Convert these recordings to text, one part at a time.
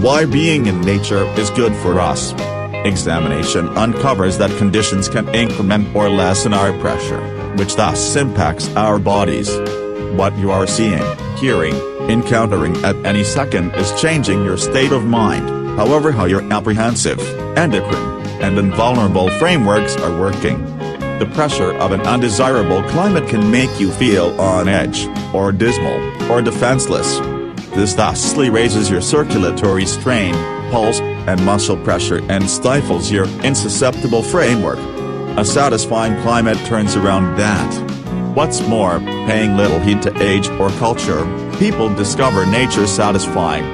why being in nature is good for us. Examination uncovers that conditions can increment or lessen our pressure, which thus impacts our bodies. What you are seeing, hearing, encountering at any second is changing your state of mind, however how your apprehensive, endocrine, and invulnerable frameworks are working. The pressure of an undesirable climate can make you feel on edge, or dismal, or defenseless. This thusly raises your circulatory strain, pulse, and muscle pressure and stifles your insusceptible framework. A satisfying climate turns around that. What's more, paying little heed to age or culture, people discover nature satisfying.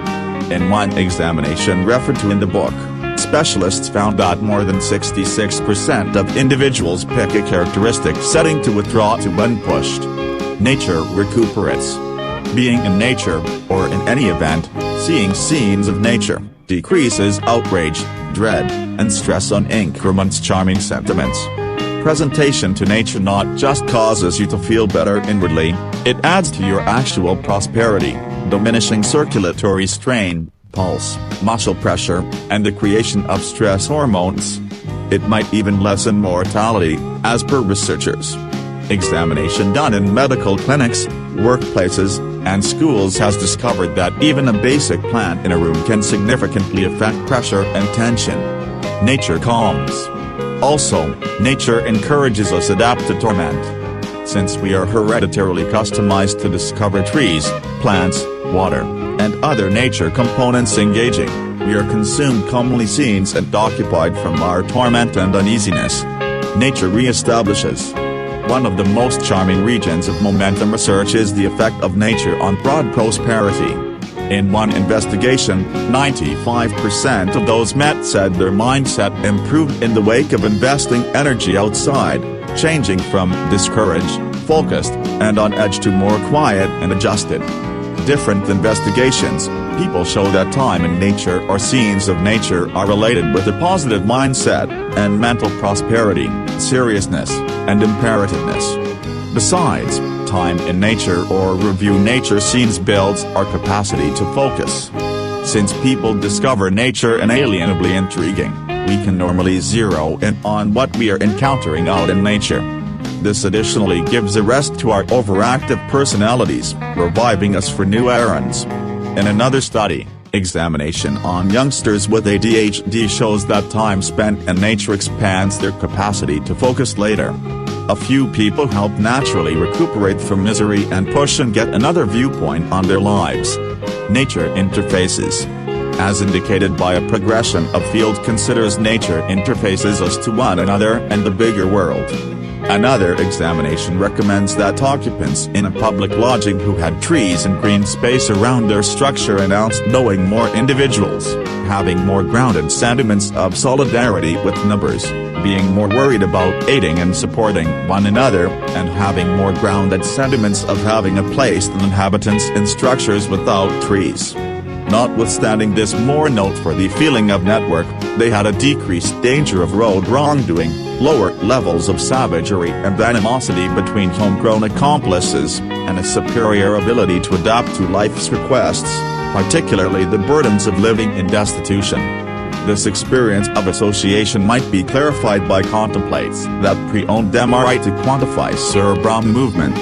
In one examination referred to in the book, specialists found that more than 66% of individuals pick a characteristic setting to withdraw to when pushed. Nature recuperates. Being in nature, or in any event, seeing scenes of nature, decreases outrage, dread, and stress on increments charming sentiments. Presentation to nature not just causes you to feel better inwardly, it adds to your actual prosperity, diminishing circulatory strain, pulse, muscle pressure, and the creation of stress hormones. It might even lessen mortality, as per researchers. Examination done in medical clinics, workplaces, and schools has discovered that even a basic plant in a room can significantly affect pressure and tension. Nature calms. Also, nature encourages us adapt to torment. Since we are hereditarily customized to discover trees, plants, water, and other nature components engaging, we are consumed comely scenes and occupied from our torment and uneasiness. Nature reestablishes. One of the most charming regions of momentum research is the effect of nature on broad prosperity. In one investigation, 95% of those met said their mindset improved in the wake of investing energy outside, changing from discouraged, focused, and on edge to more quiet and adjusted. Different investigations, people show that time in nature or scenes of nature are related with a positive mindset, and mental prosperity, seriousness, and imperativeness. Besides, time in nature or review nature scenes builds our capacity to focus. Since people discover nature inalienably intriguing, we can normally zero in on what we are encountering out in nature. This additionally gives a rest to our overactive personalities, reviving us for new errands. In another study, examination on youngsters with ADHD shows that time spent in nature expands their capacity to focus later. A few people help naturally recuperate from misery and push and get another viewpoint on their lives. Nature interfaces. As indicated by a progression of field considers nature interfaces us to one another and the bigger world. Another examination recommends that occupants in a public lodging who had trees and green space around their structure announced knowing more individuals, having more grounded sentiments of solidarity with numbers, being more worried about aiding and supporting one another, and having more grounded sentiments of having a place than inhabitants in structures without trees. Notwithstanding this more noteworthy feeling of network, they had a decreased danger of road wrongdoing, lower levels of savagery and animosity between homegrown accomplices, and a superior ability to adapt to life's requests, particularly the burdens of living in destitution. This experience of association might be clarified by contemplates that pre-owned MRI to quantify cerebrum movement.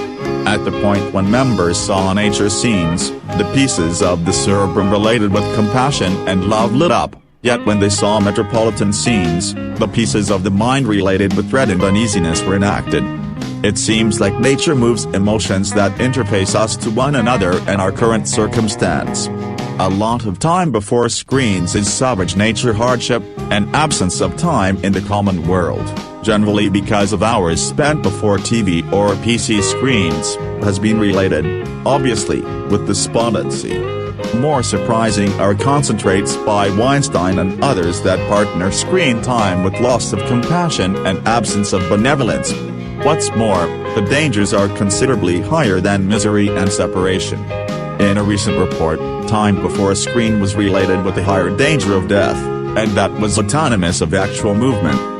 At the point when members saw nature scenes, the pieces of the cerebrum related with compassion and love lit up, yet when they saw metropolitan scenes, the pieces of the mind related with dread and uneasiness were enacted. It seems like nature moves emotions that interface us to one another and our current circumstance. A lot of time before screens is savage nature hardship, and absence of time in the common world, generally because of hours spent before TV or PC screens, has been related, obviously, with despondency. More surprising are concentrates by Weinstein and others that partner screen time with loss of compassion and absence of benevolence. What's more, the dangers are considerably higher than misery and separation. In a recent report, time before a screen was related with a higher danger of death, and that was autonomous of actual movement.